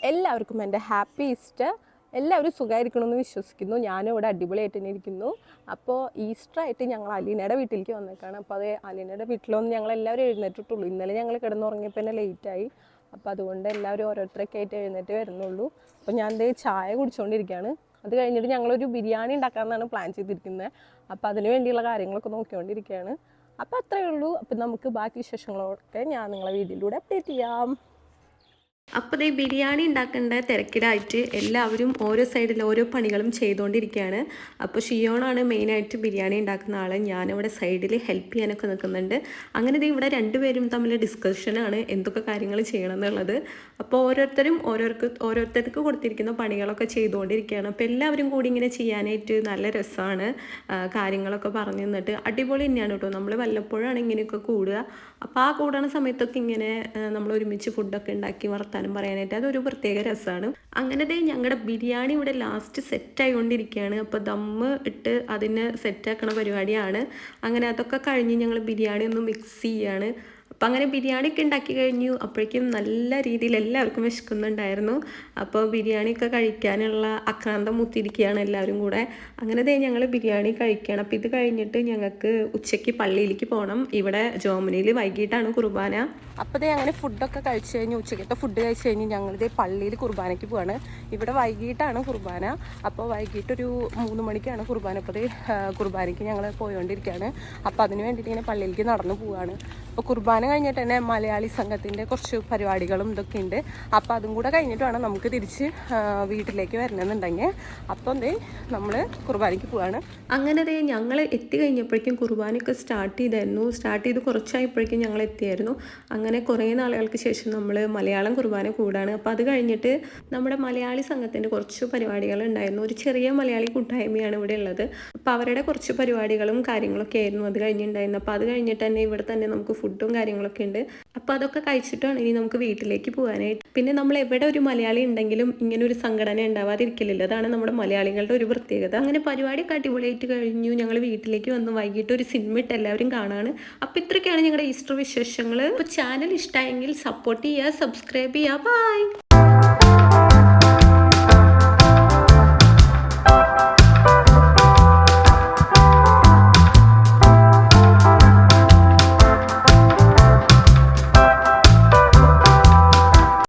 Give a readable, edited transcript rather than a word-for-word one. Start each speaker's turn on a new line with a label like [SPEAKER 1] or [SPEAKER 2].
[SPEAKER 1] എല്ലാവർക്കും എൻ്റെ happy Easter. എല്ലാവരും സുഖമായിരിക്കണമെന്ന് വിശ്വസിക്കുന്നു. ഞാനും ഇവിടെ അടിപൊളിയായിട്ട് തന്നെ ഇരിക്കുന്നു. അപ്പോൾ ഈസ്റ്ററായിട്ട് ഞങ്ങൾ അലീനയുടെ വീട്ടിലേക്ക് വന്നേക്കാണ്. അപ്പോൾ അത് അലീനയുടെ വീട്ടിലൊന്നും ഞങ്ങൾ എല്ലാവരും എഴുന്നേറ്റിട്ടുള്ളൂ. ഇന്നലെ ഞങ്ങൾ കിടന്നുറങ്ങിയപ്പോൾ തന്നെ ലേറ്റായി. അപ്പോൾ അതുകൊണ്ട് എല്ലാവരും ഓരോരുത്തരൊക്കെ ആയിട്ട് എഴുന്നേറ്റ് വരുന്നുള്ളൂ. അപ്പോൾ ഞാൻ ദേ ചായ കുടിച്ചുകൊണ്ടിരിക്കുകയാണ്. അത് കഴിഞ്ഞിട്ട് ഞങ്ങളൊരു ബിരിയാണി ഉണ്ടാക്കാമെന്നാണ് പ്ലാൻ ചെയ്തിരിക്കുന്നത്. അപ്പോൾ അതിന് വേണ്ടിയുള്ള കാര്യങ്ങളൊക്കെ നോക്കിക്കൊണ്ടിരിക്കുകയാണ്. അപ്പോൾ അത്രയേ ഉള്ളൂ. അപ്പോൾ നമുക്ക് ബാക്കി വിശേഷങ്ങളൊക്കെ ഞാൻ നിങ്ങളെ വീഡിയോയിലൂടെ അപ്ഡേറ്റ് ചെയ്യാം.
[SPEAKER 2] അപ്പോൾ ഈ ബിരിയാണി ഉണ്ടാക്കേണ്ട തിരക്കിലായിട്ട് എല്ലാവരും ഓരോ സൈഡിൽ ഓരോ പണികളും ചെയ്തുകൊണ്ടിരിക്കുകയാണ്. അപ്പോൾ ഷിയോണാണ് മെയിനായിട്ട് ബിരിയാണി ഉണ്ടാക്കുന്ന ആൾ. ഞാനിവിടെ സൈഡിൽ ഹെൽപ്പ് ചെയ്യാനൊക്കെ നിൽക്കുന്നുണ്ട്. അങ്ങനെ ഇത് ഇവിടെ രണ്ടുപേരും തമ്മിൽ ഡിസ്കഷനാണ് എന്തൊക്കെ കാര്യങ്ങൾ ചെയ്യണം എന്നുള്ളത്. അപ്പോൾ ഓരോരുത്തർക്ക് കൊടുത്തിരിക്കുന്ന പണികളൊക്കെ ചെയ്തുകൊണ്ടിരിക്കുകയാണ്. അപ്പോൾ എല്ലാവരും കൂടി ഇങ്ങനെ ചെയ്യാനായിട്ട് നല്ല രസമാണ്. കാര്യങ്ങളൊക്കെ പറഞ്ഞു തന്നിട്ട് അടിപൊളി തന്നെയാണ് കേട്ടോ. നമ്മൾ വല്ലപ്പോഴാണ് ഇങ്ങനെയൊക്കെ കൂടുക. അപ്പോൾ ആ കൂടുന്ന സമയത്തൊക്കെ ഇങ്ങനെ നമ്മൾ ഒരുമിച്ച് ഫുഡൊക്കെ ഉണ്ടാക്കി വർത്താനം പറയാനായിട്ട് അതൊരു പ്രത്യേക രസമാണ്. അങ്ങനെ ഞങ്ങളുടെ ബിരിയാണി ഇവിടെ ലാസ്റ്റ് സെറ്റായിക്കൊണ്ടിരിക്കുകയാണ്. അപ്പോൾ ദമ്മ് ഇട്ട് അതിന് സെറ്റാക്കണ പരിപാടിയാണ്. അങ്ങനെ അതൊക്കെ കഴിഞ്ഞ് ഞങ്ങൾ ബിരിയാണി ഒന്ന് മിക്സ് ചെയ്യാണ്. അപ്പം അങ്ങനെ ബിരിയാണിയൊക്കെ ഉണ്ടാക്കി കഴിഞ്ഞു. അപ്പോഴേക്കും നല്ല രീതിയിൽ എല്ലാവർക്കും വിശക്കുന്നുണ്ടായിരുന്നു. അപ്പോൾ ബിരിയാണിയൊക്കെ കഴിക്കാനുള്ള ആക്രാന്തം മുത്തിരിക്കുകയാണ് എല്ലാവരും കൂടെ. അങ്ങനെ ഞങ്ങൾ ബിരിയാണി കഴിക്കുകയാണ്. അപ്പോൾ ഇത് കഴിഞ്ഞിട്ട് ഞങ്ങൾക്ക് ഉച്ചയ്ക്ക് പള്ളിയിലേക്ക് പോകണം. ഇവിടെ ജോമനിയിൽ വൈകിട്ടാണ് കുർബാന.
[SPEAKER 1] അപ്പോൾ അങ്ങനെ ഫുഡൊക്കെ കഴിച്ച് കഴിഞ്ഞ് ഉച്ചയ്ക്കത്തെ ഫുഡ് കഴിച്ച് കഴിഞ്ഞ് ഞങ്ങളിത് പള്ളിയിൽ കുർബാനയ്ക്ക് പോവാണ്. ഇവിടെ വൈകിട്ടാണ് കുർബാന. അപ്പോൾ വൈകിട്ടൊരു 3 മണിക്കാണ് കുർബാന. അപ്പോൾ കുർബാനയ്ക്ക് ഞങ്ങൾ പോയോണ്ടിരിക്കുകയാണ്. അപ്പോൾ അതിന് വേണ്ടിയിട്ട് ഇങ്ങനെ പള്ളിയിലേക്ക് നടന്നു പോവുകയാണ്. അപ്പോൾ കുർബാന കഴിഞ്ഞിട്ട് തന്നെ മലയാളി സംഘത്തിൻ്റെ കുറച്ച് പരിപാടികളും ഇതൊക്കെ ഉണ്ട്. അപ്പോൾ അതും കൂടെ കഴിഞ്ഞിട്ട് വേണം നമുക്ക് തിരിച്ച് വീട്ടിലേക്ക് വരണമെന്നുണ്ടെങ്കിൽ. അപ്പം നമ്മൾ കുർബാനയ്ക്ക് പോവാണ്.
[SPEAKER 2] അങ്ങനെ ഞങ്ങൾ എത്തി കഴിഞ്ഞപ്പോഴേക്കും കുർബാനയൊക്കെ സ്റ്റാർട്ട് ചെയ്ത് കുറച്ചായപ്പോഴേക്കും ഞങ്ങൾ എത്തിയായിരുന്നു. അങ്ങനെ കുറേ നാളുകൾക്ക് ശേഷം നമ്മൾ മലയാളം കുർബാന കൂടാണ്. അപ്പോൾ അത് കഴിഞ്ഞിട്ട് നമ്മുടെ മലയാളി സംഘത്തിൻ്റെ കുറച്ച് പരിപാടികൾ ഉണ്ടായിരുന്നു. ഒരു ചെറിയ മലയാളി കൂട്ടായ്മയാണ് ഇവിടെ ഉള്ളത്. അപ്പോൾ അവരുടെ കുറച്ച് പരിപാടികളും കാര്യങ്ങളൊക്കെ ആയിരുന്നു അത് കഴിഞ്ഞിട്ടുണ്ടായിരുന്നു. അപ്പോൾ അത് കഴിഞ്ഞിട്ട് തന്നെ ഇവിടെ തന്നെ നമുക്ക് ഫുഡും കാര്യങ്ങളൊക്കെ ഉണ്ട്. അപ്പോൾ അതൊക്കെ കഴിച്ചിട്ടാണ് ഇനി നമുക്ക് വീട്ടിലേക്ക് പോകാനായിട്ട്. പിന്നെ നമ്മൾ എവിടെ ഒരു മലയാളി ഉണ്ടെങ്കിലും ഇങ്ങനെ ഒരു സംഘടന ഉണ്ടാവാതിരിക്കില്ലല്ലോ. അതാണ് നമ്മുടെ മലയാളികളുടെ ഒരു പ്രത്യേകത. അങ്ങനെ പരിപാടിയൊക്കെ അടിപൊളിയായിട്ട് കഴിഞ്ഞു. ഞങ്ങൾ വീട്ടിലേക്ക് വന്നു. വൈകിട്ട് ഒരു സിനിമ ഇട്ട് എല്ലാവരും കാണാണ്. അപ്പോൾ ഇത്രയൊക്കെയാണ് ഞങ്ങളുടെ ഈസ്റ്റർ വിശേഷങ്ങൾ. അപ്പോൾ ചാനൽ ഇഷ്ടമായെങ്കിൽ സപ്പോർട്ട് ചെയ്യുക, സബ്സ്ക്രൈബ് ചെയ്യുക. ബൈ.